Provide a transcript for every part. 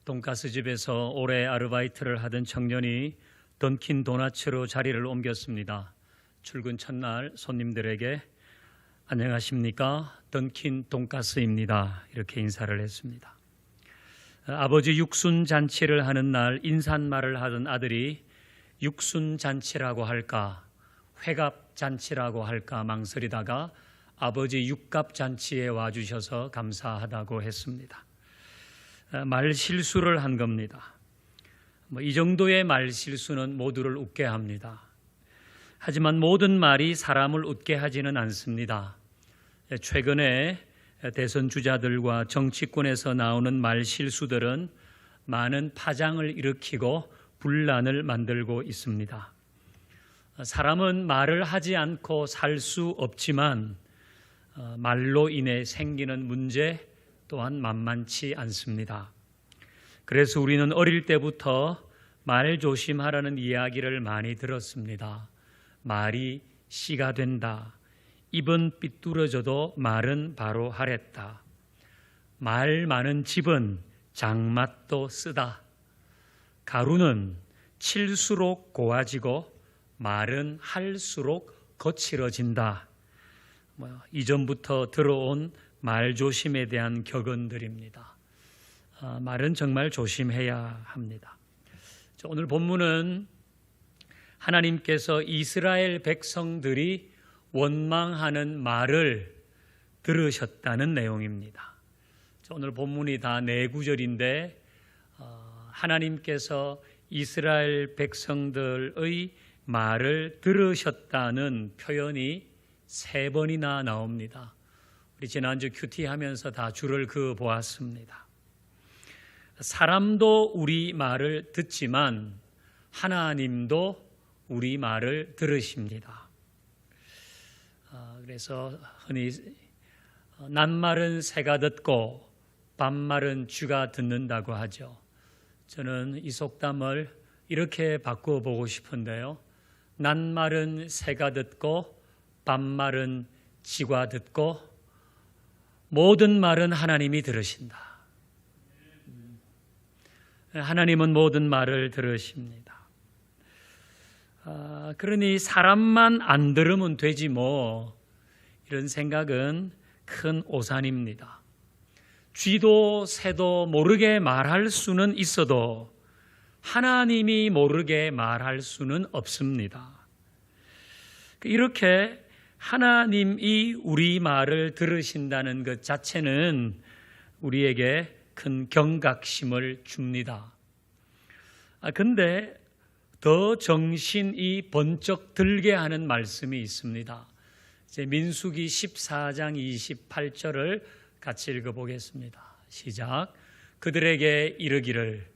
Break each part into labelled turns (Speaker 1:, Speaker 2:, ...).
Speaker 1: 돈가스 집에서 오래 아르바이트를 하던 청년이 던킨 도너츠로 자리를 옮겼습니다. 출근 첫날 손님들에게 안녕하십니까? 던킨 돈가스입니다. 이렇게 인사를 했습니다. 아버지 육순잔치를 하는 날 인사말을 하던 아들이 육순잔치라고 할까 회갑잔치라고 할까 망설이다가 아버지 육갑잔치에 와주셔서 감사하다고 했습니다. 말 실수를 한 겁니다. 이 정도의 말 실수는 모두를 웃게 합니다. 하지만 모든 말이 사람을 웃게 하지는 않습니다. 최근에 대선 주자들과 정치권에서 나오는 말 실수들은 많은 파장을 일으키고 분란을 만들고 있습니다. 사람은 말을 하지 않고 살 수 없지만 말로 인해 생기는 문제 또한 만만치 않습니다. 그래서 우리는 어릴 때부터 말 조심하라는 이야기를 많이 들었습니다. 말이 씨가 된다. 입은 삐뚤어져도 말은 바로 하랬다. 말 많은 집은 장맛도 쓰다. 가루는 칠수록 고와지고 말은 할수록 거칠어진다. 이전부터 들어온 말 조심에 대한 격언들입니다. 말은 정말 조심해야 합니다. 오늘 본문은 하나님께서 이스라엘 백성들이 원망하는 말을 들으셨다는 내용입니다. 오늘 본문이 다 4구절인데 하나님께서 이스라엘 백성들의 말을 들으셨다는 표현이 3번이나 나옵니다. 우리 지난주 큐티 하면서 다 줄을 그어 보았습니다. 사람도 우리 말을 듣지만 하나님도 우리 말을 들으십니다. 그래서 흔히 낱말은 새가 듣고 반말은 쥐가 듣는다고 하죠. 저는 이 속담을 이렇게 바꾸어 보고 싶은데요. 낱말은 새가 듣고 반말은 쥐가 듣고 모든 말은 하나님이 들으신다. 하나님은 모든 말을 들으십니다. 그러니 사람만 안 들으면 되지 뭐 이런 생각은 큰 오산입니다. 쥐도 새도 모르게 말할 수는 있어도 하나님이 모르게 말할 수는 없습니다. 이렇게 하나님이 우리 말을 들으신다는 것 자체는 우리에게 큰 경각심을 줍니다. 근데 더 정신이 번쩍 들게 하는 말씀이 있습니다. 이제 민수기 14장 28절을 같이 읽어보겠습니다. 시작. 그들에게 이르기를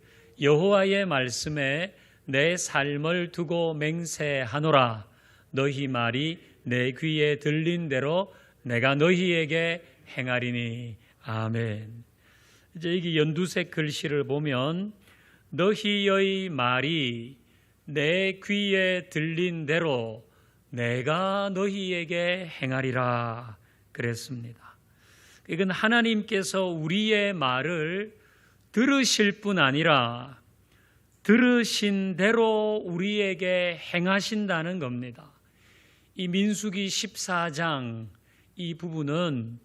Speaker 1: 여호와의 말씀에 내 삶을 두고 맹세하노라. 너희 말이 내 귀에 들린 대로 내가 너희에게 행하리니. 아멘. 이제 여기 연두색 글씨를 보면 너희의 말이 내 귀에 들린 대로 내가 너희에게 행하리라 그랬습니다. 이건 하나님께서 우리의 말을 들으실 뿐 아니라 들으신 대로 우리에게 행하신다는 겁니다. 이 민수기 14장 이 부분은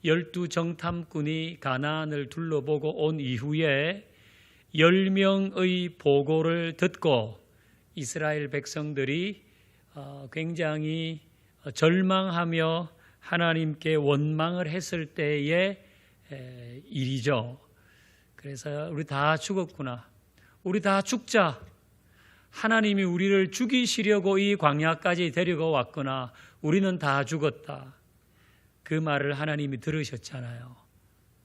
Speaker 1: 12정탐꾼이 가나안을 둘러보고 온 이후에 10명의 보고를 듣고 이스라엘 백성들이 굉장히 절망하며 하나님께 원망을 했을 때의 일이죠. 그래서 우리 다 죽었구나. 우리 다 죽자. 하나님이 우리를 죽이시려고 이 광야까지 데리고 왔구나. 우리는 다 죽었다. 그 말을 하나님이 들으셨잖아요.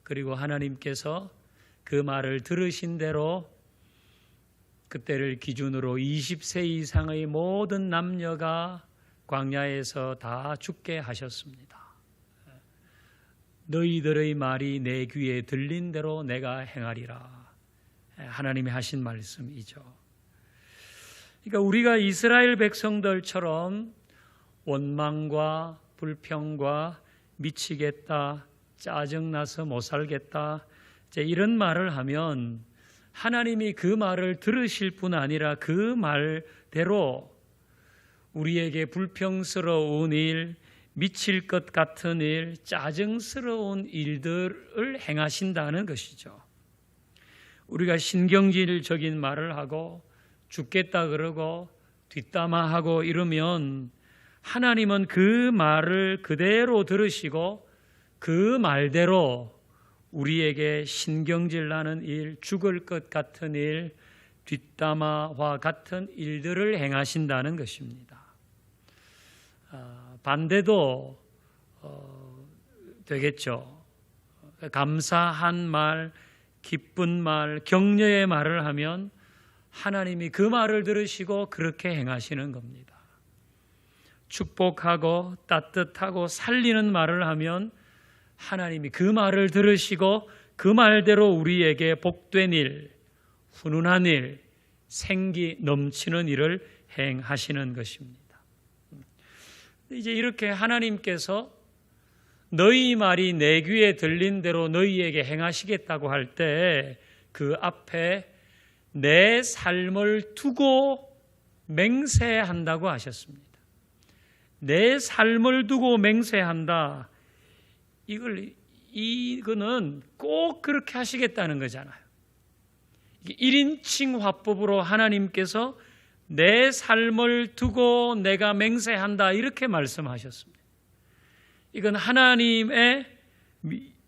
Speaker 1: 그리고 하나님께서 그 말을 들으신 대로 그때를 기준으로 20세 이상의 모든 남녀가 광야에서 다 죽게 하셨습니다. 너희들의 말이 내 귀에 들린 대로 내가 행하리라. 하나님이 하신 말씀이죠. 그러니까 우리가 이스라엘 백성들처럼 원망과 불평과 미치겠다, 짜증나서 못 살겠다, 이런 말을 하면 하나님이 그 말을 들으실 뿐 아니라 그 말대로 우리에게 불평스러운 일, 미칠 것 같은 일, 짜증스러운 일들을 행하신다는 것이죠. 우리가 신경질적인 말을 하고 죽겠다 그러고 뒷담화하고 이러면 하나님은 그 말을 그대로 들으시고 그 말대로 우리에게 신경질 나는 일, 죽을 것 같은 일, 뒷담화와 같은 일들을 행하신다는 것입니다. 반대도 되겠죠. 감사한 말, 기쁜 말, 격려의 말을 하면 하나님이 그 말을 들으시고 그렇게 행하시는 겁니다. 축복하고 따뜻하고 살리는 말을 하면 하나님이 그 말을 들으시고 그 말대로 우리에게 복된 일, 훈훈한 일, 생기 넘치는 일을 행하시는 것입니다. 이제 이렇게 하나님께서 너희 말이 내 귀에 들린 대로 너희에게 행하시겠다고 할 때 그 앞에 내 삶을 두고 맹세한다고 하셨습니다. 내 삶을 두고 맹세한다. 이거는 꼭 그렇게 하시겠다는 거잖아요. 1인칭 화법으로 하나님께서 내 삶을 두고 내가 맹세한다 이렇게 말씀하셨습니다. 이건 하나님의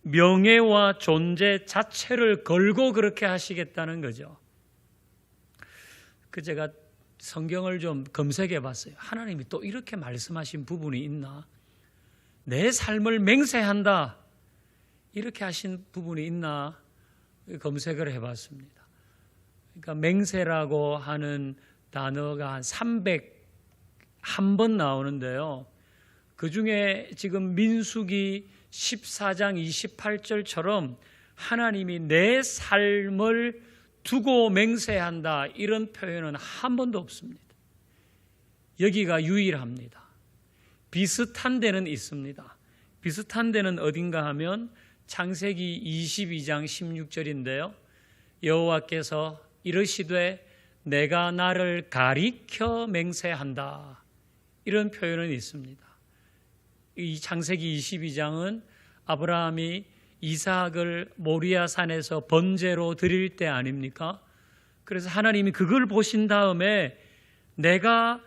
Speaker 1: 명예와 존재 자체를 걸고 그렇게 하시겠다는 거죠. 제가 성경을 좀 검색해 봤어요. 하나님이 또 이렇게 말씀하신 부분이 있나? 내 삶을 맹세한다 이렇게 하신 부분이 있나? 검색을 해봤습니다. 그러니까 맹세라고 하는 단어가 한 301번 나오는데요. 그 중에 지금 민수기 14장 28절처럼 하나님이 내 삶을 두고 맹세한다 이런 표현은 한 번도 없습니다. 여기가 유일합니다. 비슷한 데는 있습니다. 비슷한 데는 어딘가 하면 창세기 22장 16절인데요. 여호와께서 이르시되 내가 나를 가리켜 맹세한다 이런 표현은 있습니다. 이 창세기 22장은 아브라함이 이삭을 모리아 산에서 번제로 드릴 때 아닙니까? 그래서 하나님이 그걸 보신 다음에 내가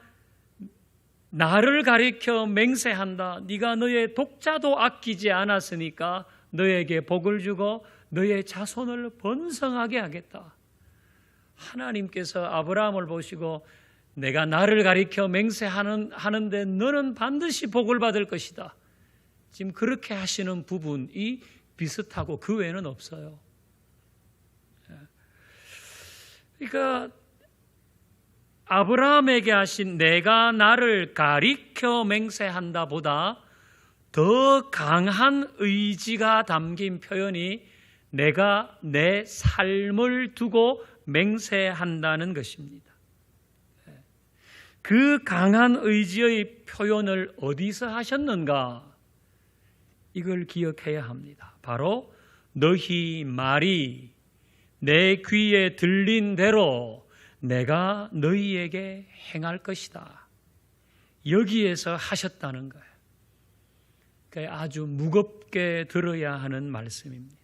Speaker 1: 나를 가리켜 맹세한다. 네가 너의 독자도 아끼지 않았으니까 너에게 복을 주고 너의 자손을 번성하게 하겠다. 하나님께서 아브라함을 보시고 내가 나를 가리켜 맹세하는데 너는 반드시 복을 받을 것이다. 지금 그렇게 하시는 부분이 비슷하고 그 외에는 없어요. 그러니까 아브라함에게 하신 내가 나를 가리켜 맹세한다 보다 더 강한 의지가 담긴 표현이 내가 내 삶을 두고 맹세한다는 것입니다. 그 강한 의지의 표현을 어디서 하셨는가? 이걸 기억해야 합니다. 바로 너희 말이 내 귀에 들린 대로 내가 너희에게 행할 것이다. 여기에서 하셨다는 거예요. 그러니까 아주 무겁게 들어야 하는 말씀입니다.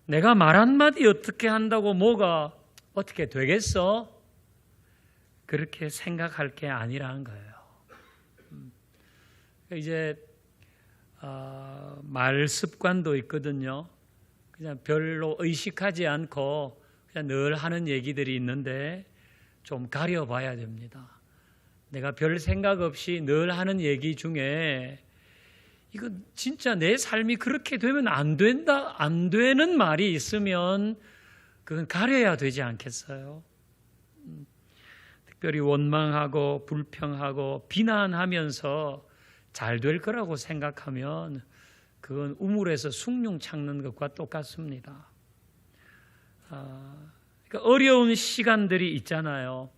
Speaker 1: 내가 말 한마디 어떻게 한다고 뭐가 어떻게 되겠어? 그렇게 생각할 게 아니라는 거예요. 이제 말 습관도 있거든요. 그냥 별로 의식하지 않고 그냥 늘 하는 얘기들이 있는데 좀 가려봐야 됩니다. 내가 별 생각 없이 늘 하는 얘기 중에 이거 진짜 내 삶이 그렇게 되면 안 된다, 안 되는 말이 있으면 그건 가려야 되지 않겠어요? 특별히 원망하고 불평하고 비난하면서 잘 될 거라고 생각하면 그건 우물에서 숭늉 찾는 것과 똑같습니다. 그러니까 어려운 시간들이 있잖아요.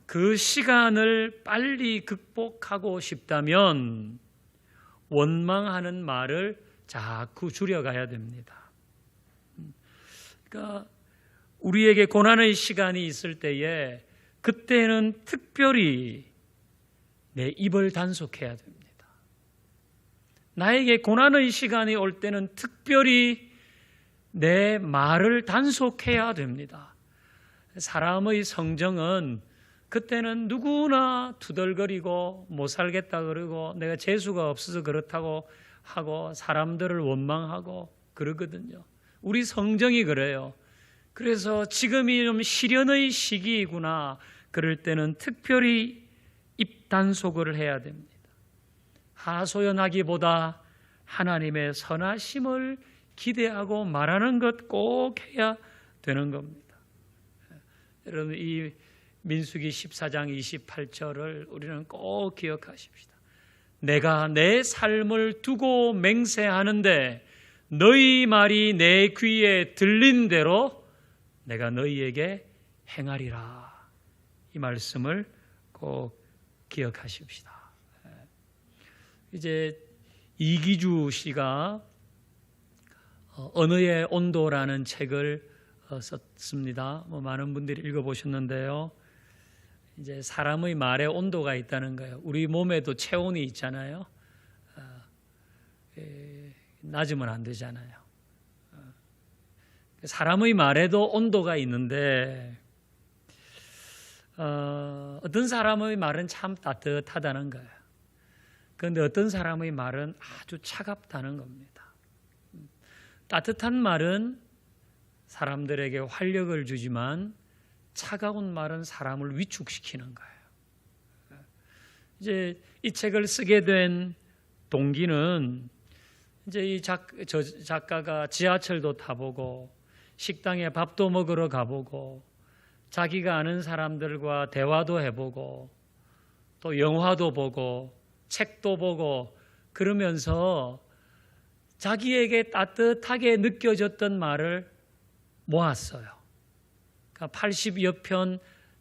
Speaker 1: 그 시간을 빨리 극복하고 싶다면 원망하는 말을 자꾸 줄여가야 됩니다. 그러니까 우리에게 고난의 시간이 있을 때에 그때는 특별히 내 입을 단속해야 됩니다. 나에게 고난의 시간이 올 때는 특별히 내 말을 단속해야 됩니다. 사람의 성정은 그때는 누구나 투덜거리고 못 살겠다 그러고 내가 재수가 없어서 그렇다고 하고 사람들을 원망하고 그러거든요. 우리 성정이 그래요. 그래서 지금이 좀 시련의 시기이구나. 그럴 때는 특별히 입단속을 해야 됩니다. 하소연하기보다 하나님의 선하심을 기대하고 말하는 것 꼭 해야 되는 겁니다. 여러분, 이 민수기 14장 28절을 우리는 꼭 기억하십시다. 내가 내 삶을 두고 맹세하는데 너희 말이 내 귀에 들린 대로 내가 너희에게 행하리라. 이 말씀을 꼭 기억하십시다. 이제 이기주 씨가 언어의 온도라는 책을 썼습니다. 많은 분들이 읽어보셨는데요. 이제 사람의 말에 온도가 있다는 거예요. 우리 몸에도 체온이 있잖아요. 낮으면 안 되잖아요. 사람의 말에도 온도가 있는데 어떤 사람의 말은 참 따뜻하다는 거예요. 그런데 어떤 사람의 말은 아주 차갑다는 겁니다. 따뜻한 말은 사람들에게 활력을 주지만 차가운 말은 사람을 위축시키는 거예요. 이제 이 책을 쓰게 된 동기는 이제 이 작가가 지하철도 타보고 식당에 밥도 먹으러 가보고 자기가 아는 사람들과 대화도 해보고 또 영화도 보고 책도 보고 그러면서 자기에게 따뜻하게 느껴졌던 말을 모았어요. 그러니까 80여 편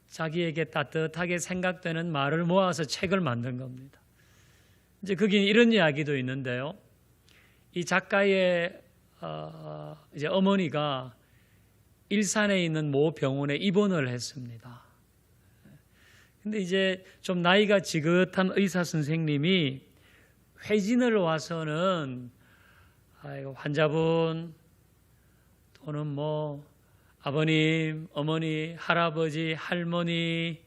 Speaker 1: 자기에게 따뜻하게 생각되는 말을 모아서 책을 만든 겁니다. 이제 거기 이런 이야기도 있는데요. 이 작가의 이제 어머니가 일산에 있는 모 병원에 입원을 했습니다. 근데 이제 좀 나이가 지긋한 의사 선생님이 회진을 와서는 환자분 또는 뭐 아버님, 어머니, 할아버지, 할머니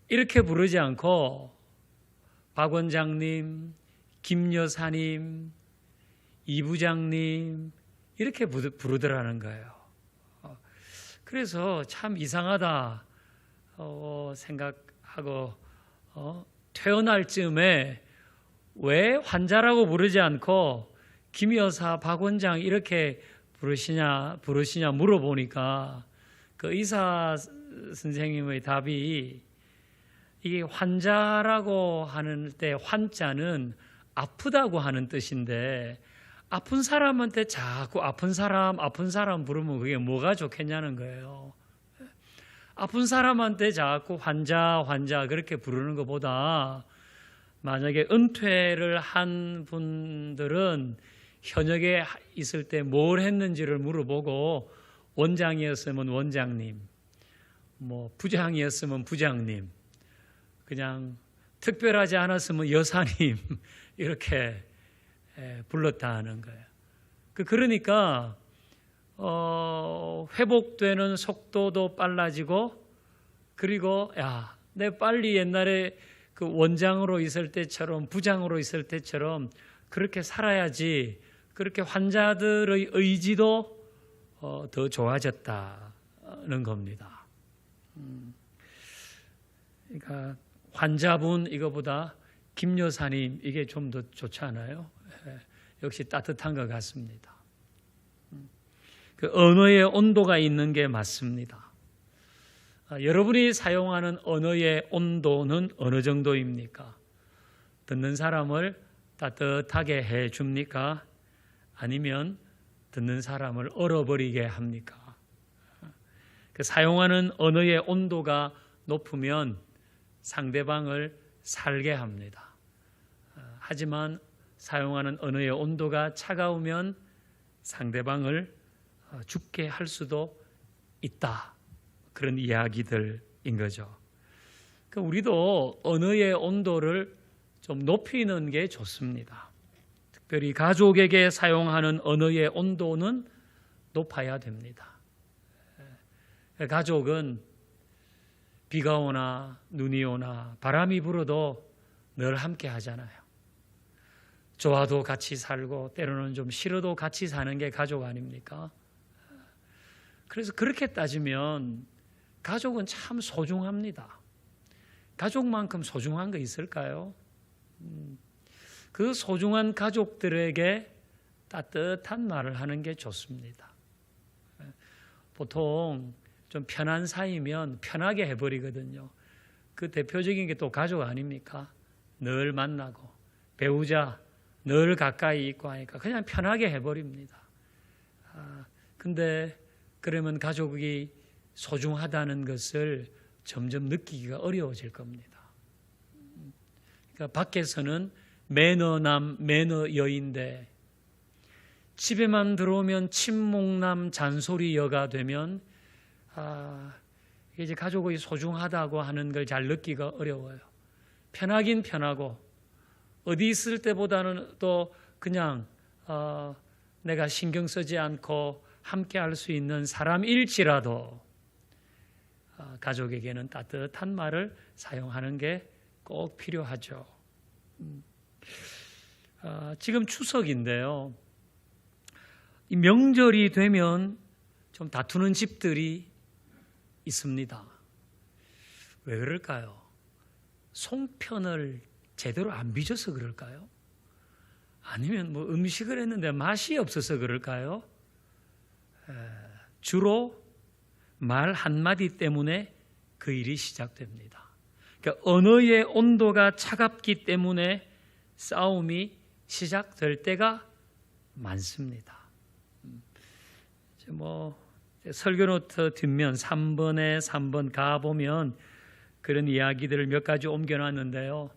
Speaker 1: 이렇게 부르지 않고 박 원장님, 김 여사님, 이 부장님 이렇게 부르더라는 거예요. 그래서 참 이상하다 생각하고 퇴원할 즈음에 왜 환자라고 부르지 않고 김 여사, 박 원장 이렇게 부르시냐 물어보니까 그 의사 선생님의 답이 이게 환자라고 하는 때 환자는 아프다고 하는 뜻인데 아픈 사람한테 자꾸 아픈 사람 부르면 그게 뭐가 좋겠냐는 거예요. 아픈 사람한테 자꾸 환자 그렇게 부르는 것보다 만약에 은퇴를 한 분들은 현역에 있을 때 뭘 했는지를 물어보고 원장이었으면 원장님, 뭐 부장이었으면 부장님, 그냥 특별하지 않았으면 여사님 이렇게 불렀다 는 거예요. 그러니까 회복되는 속도도 빨라지고 그리고 내 빨리 옛날에 그 원장으로 있을 때처럼 부장으로 있을 때처럼 그렇게 살아야지. 그렇게 환자들의 의지도 더 좋아졌다는 겁니다. 그러니까 환자분 이거보다 김 여사님 이게 좀 더 좋지 않아요? 역시 따뜻한 것 같습니다. 그 언어의 온도가 있는 게 맞습니다. 여러분이 사용하는 언어의 온도는 어느 정도입니까? 듣는 사람을 따뜻하게 해 줍니까? 아니면 듣는 사람을 얼어버리게 합니까? 그 사용하는 언어의 온도가 높으면 상대방을 살게 합니다. 하지만 사용하는 언어의 온도가 차가우면 상대방을 죽게 할 수도 있다. 그런 이야기들인 거죠. 그러니까 우리도 언어의 온도를 좀 높이는 게 좋습니다. 특별히 가족에게 사용하는 언어의 온도는 높아야 됩니다. 가족은 비가 오나 눈이 오나 바람이 불어도 늘 함께 하잖아요. 좋아도 같이 살고 때로는 좀 싫어도 같이 사는 게 가족 아닙니까? 그래서 그렇게 따지면 가족은 참 소중합니다. 가족만큼 소중한 거 있을까요? 그 소중한 가족들에게 따뜻한 말을 하는 게 좋습니다. 보통 좀 편한 사이면 편하게 해버리거든요. 그 대표적인 게 또 가족 아닙니까? 늘 만나고 배우자 늘 가까이 있고 하니까 그냥 편하게 해버립니다. 근데 그러면 가족이 소중하다는 것을 점점 느끼기가 어려워질 겁니다. 그러니까 밖에서는 매너남, 매너여인데 집에만 들어오면 침묵남, 잔소리여가 되면 이제 가족이 소중하다고 하는 걸 잘 느끼기가 어려워요. 편하긴 편하고 어디 있을 때보다는 또 그냥 내가 신경 쓰지 않고 함께 할 수 있는 사람일지라도 가족에게는 따뜻한 말을 사용하는 게 꼭 필요하죠. 지금 추석인데요. 이 명절이 되면 좀 다투는 집들이 있습니다. 왜 그럴까요? 송편을 제대로 안 빚어서 그럴까요? 아니면 뭐 음식을 했는데 맛이 없어서 그럴까요? 주로 말 한마디 때문에 그 일이 시작됩니다. 그러니까 언어의 온도가 차갑기 때문에 싸움이 시작될 때가 많습니다. 뭐 설교노트 뒷면 3번에 3번 가보면 그런 이야기들을 몇 가지 옮겨놨는데요.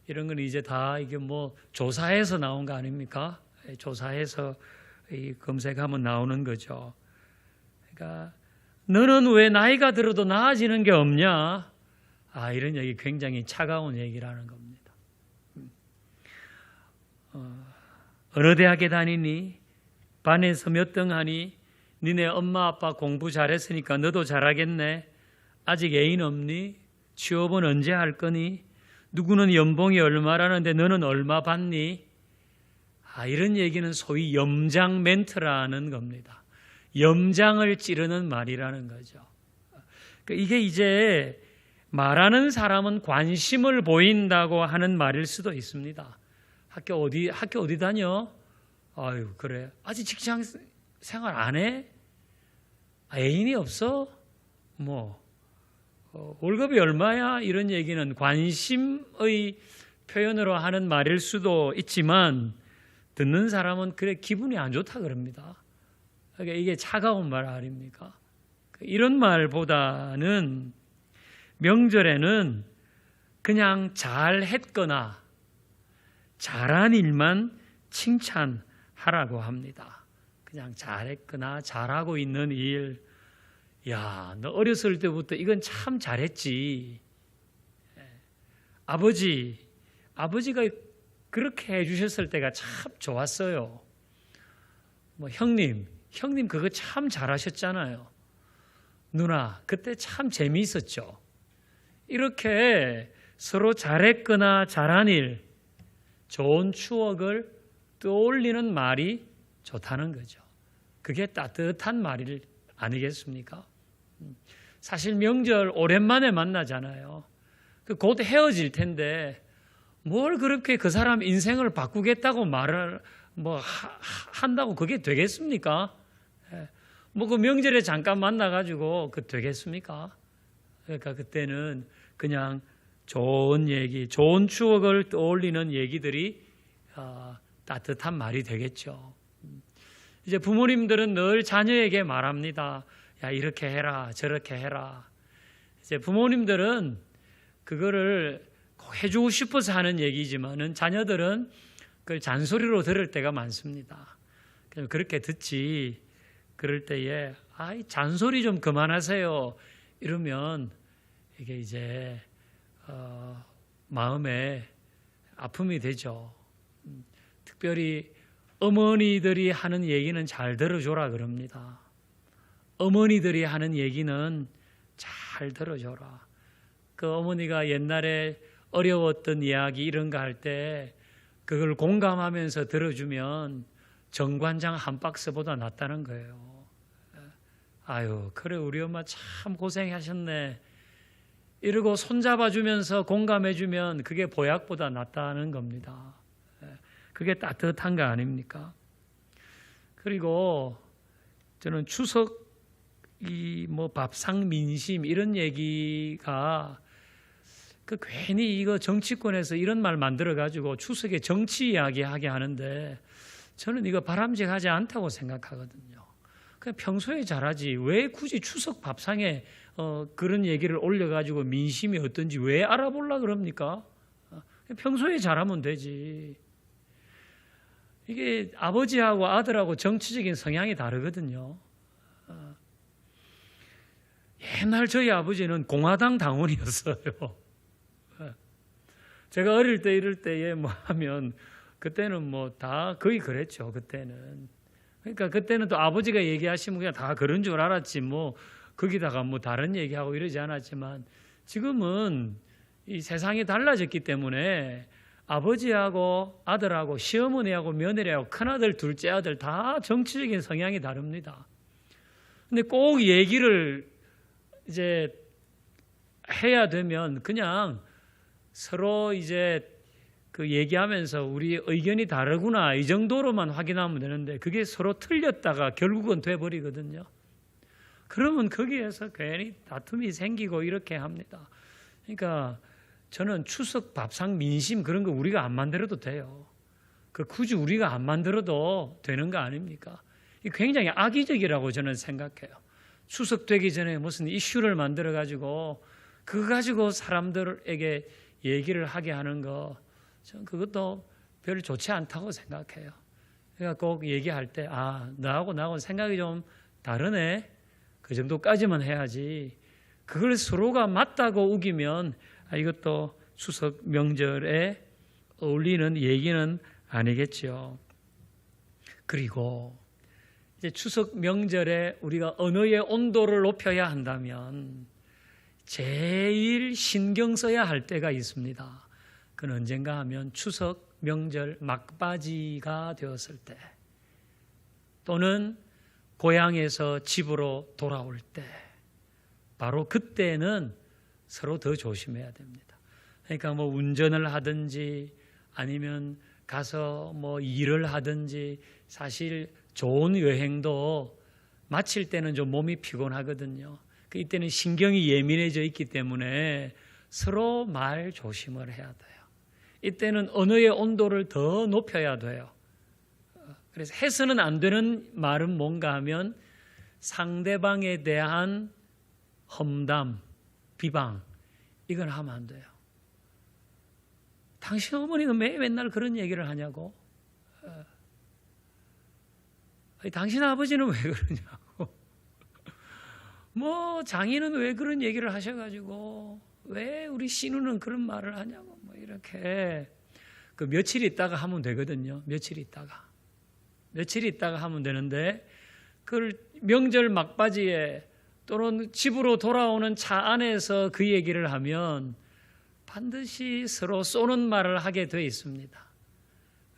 Speaker 1: 이런 건 이제 다 이게 뭐 조사해서 나온 거 아닙니까? 조사해서 검색하면 나오는 거죠. 그러니까 너는 왜 나이가 들어도 나아지는 게 없냐? 이런 얘기 굉장히 차가운 얘기라는 겁니다. 어느 대학에 다니니? 반에서 몇 등 하니? 니네 엄마 아빠 공부 잘했으니까 너도 잘하겠네. 아직 애인 없니? 취업은 언제 할 거니? 누구는 연봉이 얼마라는데 너는 얼마 받니? 이런 얘기는 소위 염장 멘트라는 겁니다. 염장을 찌르는 말이라는 거죠. 이게 이제 말하는 사람은 관심을 보인다고 하는 말일 수도 있습니다. 학교 어디 다녀? 아유, 그래. 아직 직장 생활 안 해? 애인이 없어? 월급이 얼마야? 이런 얘기는 관심의 표현으로 하는 말일 수도 있지만 듣는 사람은 그래 기분이 안 좋다 그럽니다. 그러니까 이게 차가운 말 아닙니까? 이런 말보다는 명절에는 그냥 잘했거나 잘한 일만 칭찬하라고 합니다. 그냥 잘했거나 잘하고 있는 일, 야, 너 어렸을 때부터 이건 참 잘했지. 아버지가 그렇게 해주셨을 때가 참 좋았어요. 형님 그거 참 잘하셨잖아요. 누나, 그때 참 재미있었죠. 이렇게 서로 잘했거나 잘한 일, 좋은 추억을 떠올리는 말이 좋다는 거죠. 그게 따뜻한 말 아니겠습니까? 사실 명절 오랜만에 만나잖아요. 곧 헤어질 텐데 뭘 그렇게 그 사람 인생을 바꾸겠다고 말을 한다고 그게 되겠습니까? 그 명절에 잠깐 만나가지고 그 되겠습니까? 그러니까 그때는 그냥 좋은 얘기, 좋은 추억을 떠올리는 얘기들이 따뜻한 말이 되겠죠. 이제 부모님들은 늘 자녀에게 말합니다. 야, 이렇게 해라, 저렇게 해라. 이제 부모님들은 그거를 꼭 해주고 싶어서 하는 얘기지만은 자녀들은 그걸 잔소리로 들을 때가 많습니다. 그렇게 듣지. 그럴 때에 아이 잔소리 좀 그만하세요 이러면 이게 이제 마음에 아픔이 되죠. 특별히 어머니들이 하는 얘기는 잘 들어줘라 그럽니다. 어머니들이 하는 얘기는 잘 들어줘라. 그 어머니가 옛날에 어려웠던 이야기 이런 거 할 때 그걸 공감하면서 들어주면 정관장 한 박스보다 낫다는 거예요. 아유, 그래 우리 엄마 참 고생하셨네. 이러고 손잡아주면서 공감해주면 그게 보약보다 낫다는 겁니다. 그게 따뜻한 거 아닙니까? 그리고 저는 추석 이 뭐 밥상 민심 이런 얘기가 그 괜히 이거 정치권에서 이런 말 만들어 가지고 추석에 정치 이야기 하게 하는데 저는 이거 바람직하지 않다고 생각하거든요. 그냥 평소에 잘하지 왜 굳이 추석 밥상에 그런 얘기를 올려 가지고 민심이 어떤지 왜 알아보려 그럽니까? 평소에 잘하면 되지. 이게 아버지하고 아들하고 정치적인 성향이 다르거든요. 옛날 저희 아버지는 공화당 당원이었어요. 제가 어릴 때 이럴 때에 뭐 하면 그때는 뭐 다 거의 그랬죠. 그때는. 그러니까 그때는 또 아버지가 얘기하시면 그냥 다 그런 줄 알았지 뭐 거기다가 뭐 다른 얘기하고 이러지 않았지만 지금은 이 세상이 달라졌기 때문에 아버지하고 아들하고 시어머니하고 며느리하고 큰아들 둘째 아들 다 정치적인 성향이 다릅니다. 근데 꼭 얘기를 이제 해야 되면 그냥 서로 이제 그 얘기하면서 우리 의견이 다르구나 이 정도로만 확인하면 되는데 그게 서로 틀렸다가 결국은 돼버리거든요. 그러면 거기에서 괜히 다툼이 생기고 이렇게 합니다. 그러니까 저는 추석 밥상 민심 그런 거 우리가 안 만들어도 돼요. 그 굳이 우리가 안 만들어도 되는 거 아닙니까? 이 굉장히 악의적이라고 저는 생각해요. 추석 되기 전에 무슨 이슈를 만들어 가지고 그거 가지고 사람들에게 얘기를 하게 하는 거 저는 그것도 별 좋지 않다고 생각해요. 그러니까 꼭 얘기할 때 너하고 생각이 좀 다르네. 그 정도까지만 해야지. 그걸 서로가 맞다고 우기면 이것도 추석 명절에 어울리는 얘기는 아니겠죠. 그리고 이제 추석 명절에 우리가 언어의 온도를 높여야 한다면 제일 신경 써야 할 때가 있습니다. 그건 언젠가 하면 추석 명절 막바지가 되었을 때 또는 고향에서 집으로 돌아올 때 바로 그때는 서로 더 조심해야 됩니다. 그러니까 뭐 운전을 하든지 아니면 가서 뭐 일을 하든지 사실 좋은 여행도 마칠 때는 좀 몸이 피곤하거든요. 이때는 신경이 예민해져 있기 때문에 서로 말 조심을 해야 돼요. 이때는 언어의 온도를 더 높여야 돼요. 그래서 해서는 안 되는 말은 뭔가 하면 상대방에 대한 험담, 비방 이건 하면 안 돼요. 당신 어머니는 왜 맨날 그런 얘기를 하냐고. 당신 아버지는 왜 그러냐고. 뭐 장인은 왜 그런 얘기를 하셔가지고 왜 우리 신우는 그런 말을 하냐고 뭐 이렇게 그 며칠 있다가 하면 되거든요. 며칠 있다가 하면 되는데 그걸 명절 막바지에 또는 집으로 돌아오는 차 안에서 그 얘기를 하면 반드시 서로 쏘는 말을 하게 돼 있습니다.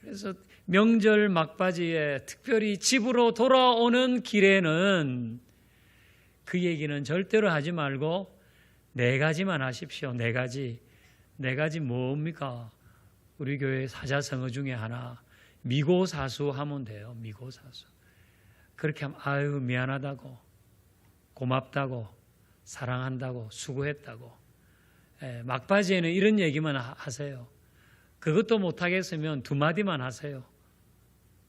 Speaker 1: 그래서 명절 막바지에 특별히 집으로 돌아오는 길에는 그 얘기는 절대로 하지 말고 4가지만 하십시오. 4가지. 4가지 뭡니까? 우리 교회 사자성어 중에 하나 미고사수 하면 돼요. 미고사수. 그렇게 하면 아유 미안하다고 고맙다고 사랑한다고 수고했다고 막바지에는 이런 얘기만 하세요. 그것도 못하겠으면 2마디만 하세요.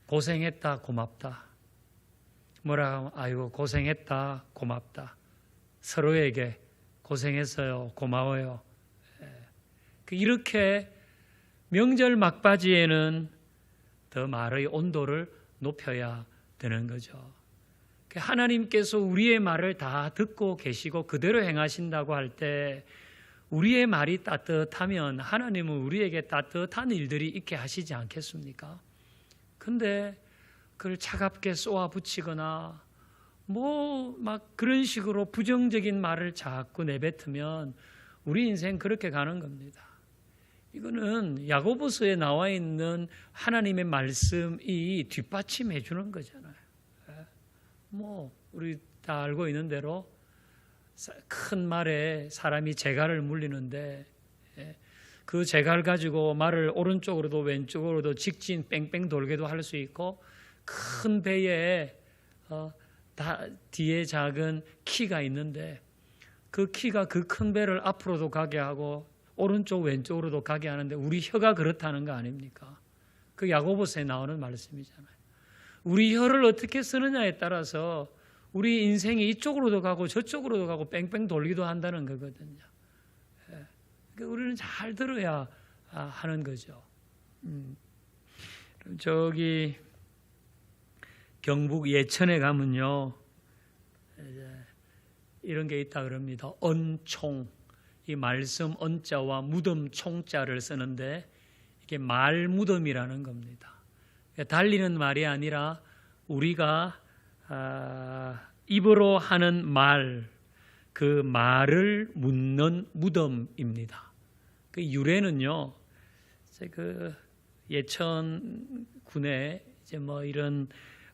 Speaker 1: 고생했다 고맙다. 뭐라 하면 아이고 고생했다 고맙다. 서로에게 고생했어요 고마워요. 이렇게 명절 막바지에는 더 말의 온도를 높여야 되는 거죠. 하나님께서 우리의 말을 다 듣고 계시고 그대로 행하신다고 할 때 우리의 말이 따뜻하면 하나님은 우리에게 따뜻한 일들이 있게 하시지 않겠습니까? 근데 그걸 차갑게 쏘아 붙이거나 막 그런 식으로 부정적인 말을 자꾸 내뱉으면 우리 인생 그렇게 가는 겁니다. 이거는 야고보서에 나와 있는 하나님의 말씀이 뒷받침해 주는 거잖아요. 우리 다 알고 있는 대로 큰 말에 사람이 재갈을 물리는데 그 재갈 가지고 말을 오른쪽으로도 왼쪽으로도 직진 뺑뺑 돌게도 할 수 있고 큰 배에 뒤에 작은 키가 있는데 그 키가 그 큰 배를 앞으로도 가게 하고 오른쪽 왼쪽으로도 가게 하는데 우리 혀가 그렇다는 거 아닙니까? 그 야고보서에 나오는 말씀이잖아요. 우리 혀를 어떻게 쓰느냐에 따라서 우리 인생이 이쪽으로도 가고 저쪽으로도 가고 뺑뺑 돌기도 한다는 거거든요. 그러니까 우리는 잘 들어야 하는 거죠. 저기 경북 예천에 가면요 이런 게 있다 그럽니다. 언총, 이 말씀 언자와 무덤 총자를 쓰는데 이게 말무덤이라는 겁니다. 달리는 말이 아니라 우리가 입으로 하는 말, 그 말을 묻는 무덤입니다. 그 유래는요, 그 예천군에 이제 이런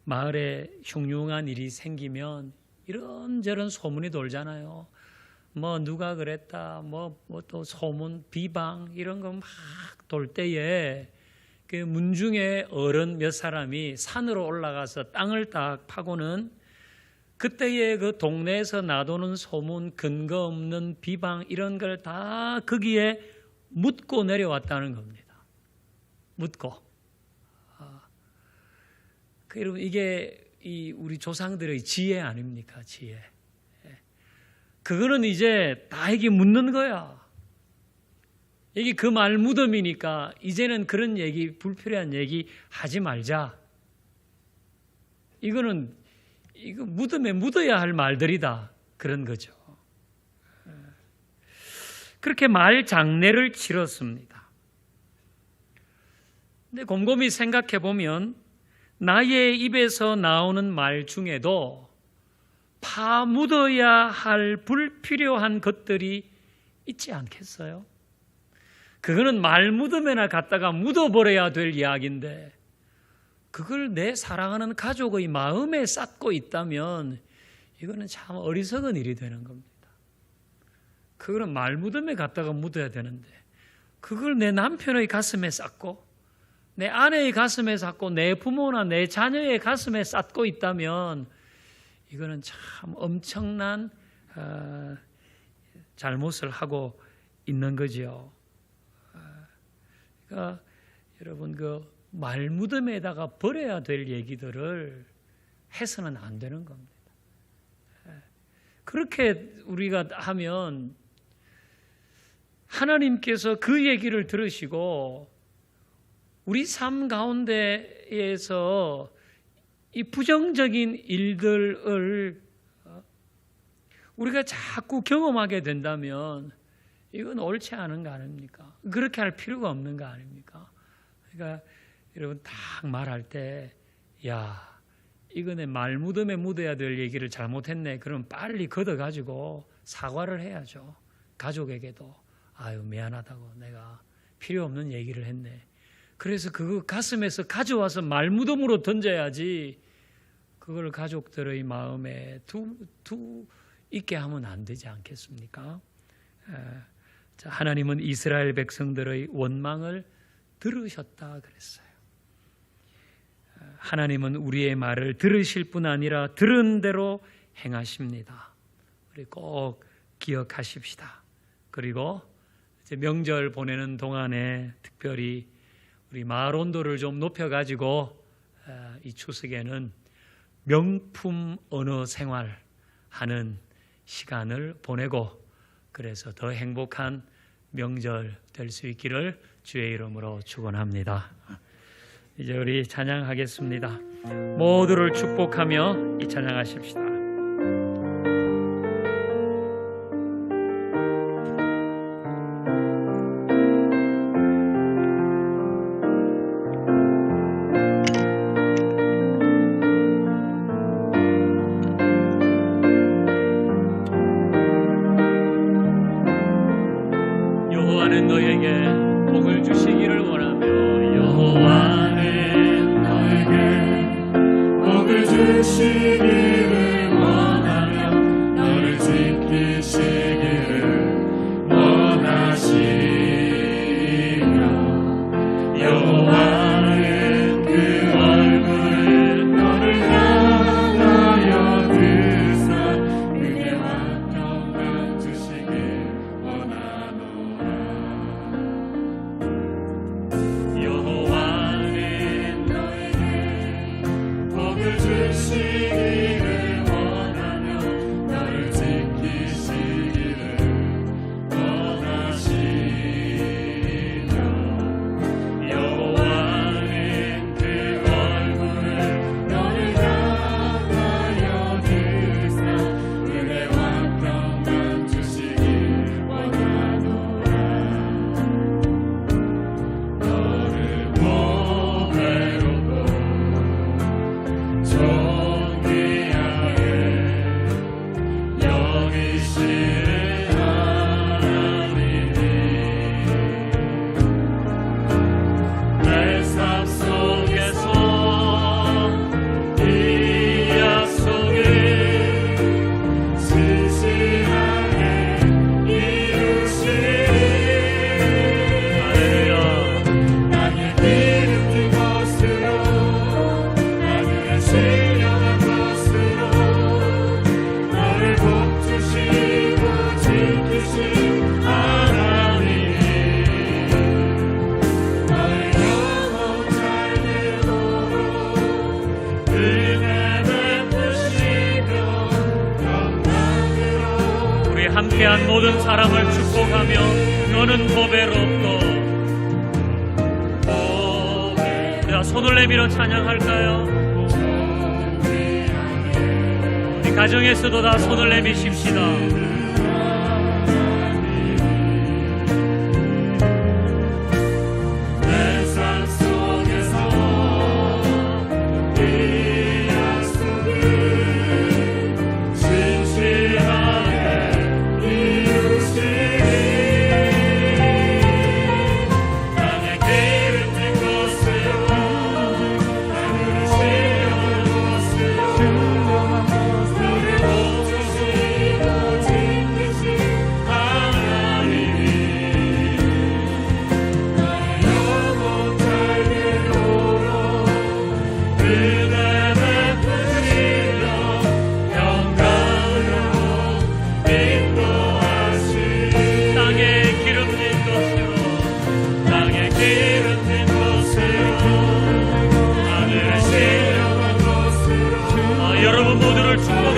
Speaker 1: 마을에 흉흉한 일이 생기면 이런저런 소문이 돌잖아요. 누가 그랬다, 또 소문, 비방 이런 거 막 돌 때에 그 문중의 어른 몇 사람이 산으로 올라가서 땅을 딱 파고는 그때의 그 동네에서 나도는 소문, 근거 없는 비방 이런 걸 다 거기에 묻고 내려왔다는 겁니다. 묻고. 여러분 이게 우리 조상들의 지혜 아닙니까? 지혜. 그거는 이제 다 이게 묻는 거야. 이게 그 말 무덤이니까 이제는 그런 얘기, 불필요한 얘기 하지 말자. 이거 무덤에 묻어야 할 말들이다. 그런 거죠. 그렇게 말 장례를 치렀습니다. 근데 곰곰이 생각해 보면 나의 입에서 나오는 말 중에도 파묻어야 할 불필요한 것들이 있지 않겠어요? 그거는 말무덤에나 갖다가 묻어버려야 될 이야기인데 그걸 내 사랑하는 가족의 마음에 쌓고 있다면 이거는 참 어리석은 일이 되는 겁니다. 그거는 말무덤에 갖다가 묻어야 되는데 그걸 내 남편의 가슴에 쌓고 내 아내의 가슴에 쌓고 내 부모나 내 자녀의 가슴에 쌓고 있다면 이거는 참 엄청난 잘못을 하고 있는 거죠. 그러니까 여러분 그 말무덤에다가 버려야 될 얘기들을 해서는 안 되는 겁니다. 그렇게 우리가 하면 하나님께서 그 얘기를 들으시고 우리 삶 가운데에서 이 부정적인 일들을 우리가 자꾸 경험하게 된다면 이건 옳지 않은 거 아닙니까? 그렇게 할 필요가 없는 거 아닙니까? 그러니까 여러분 딱 말할 때 이거 내 말무덤에 묻어야 될 얘기를 잘못했네. 그럼 빨리 걷어가지고 사과를 해야죠. 가족에게도 미안하다고 내가 필요 없는 얘기를 했네. 그래서 그거 가슴에서 가져와서 말무덤으로 던져야지 그걸 가족들의 마음에 있게 하면 안 되지 않겠습니까? 하나님은 이스라엘 백성들의 원망을 들으셨다 그랬어요. 하나님은 우리의 말을 들으실 뿐 아니라 들은 대로 행하십니다. 우리 꼭 기억하십시다. 그리고 이제 명절 보내는 동안에 특별히 우리 마을 온도를 좀 높여가지고 이 추석에는 명품 언어 생활하는 시간을 보내고 그래서 더 행복한 명절 될 수 있기를 주의 이름으로 축원합니다. 이제 우리 찬양하겠습니다. 모두를 축복하며 이 찬양하십시다. 여호와는 너에게 복을 주시기를 원하며
Speaker 2: 여호와는 너에게 복을 주시기를 원하며 너를 지키시기를 원하시며 여호와는 그 얼굴을 너를 향하여 드사 은혜와 평강 주시길 원하노라. 여호와는 너에게 복을 주시기를 원하며 너를 지키시기를 원하시며 여호와는 그 얼굴을 너를 향하여 드사 은혜와 평강 주시길 원하노라. 너를 보배롭고 존귀하게 여기시는 하나님이 내 삶 속에서 이 약속을 신실하게 이루시리. 할렐루야. 땅에 기름진 것으로 하늘에 신령한 것으로 너를 복주시고 지키신 하나님이 너의 영혼 잘 되도록 은혜 베푸시며 영광으로
Speaker 1: 우리 함께한 모든 사람을 축복하며 너는 보배롭고 우리가 손을 내밀어 찬양할까요? 우리 가정에서도 다 손을 내미십시다.
Speaker 2: 내 삶 속에서 이 약속을 신실하게 이루시리. 땅에 기름진 것으로 하늘에 신령한 것으로 너를 복주시고 지키신 하나님이 너의 영혼 잘 되도록 은혜 베푸시며 영광으로 인도하시리.
Speaker 1: 땅에 기름진 것으로
Speaker 2: 땅에 기름진 것으로 하늘에 신령한 것으로
Speaker 1: 여러분 모두를 축복합니다.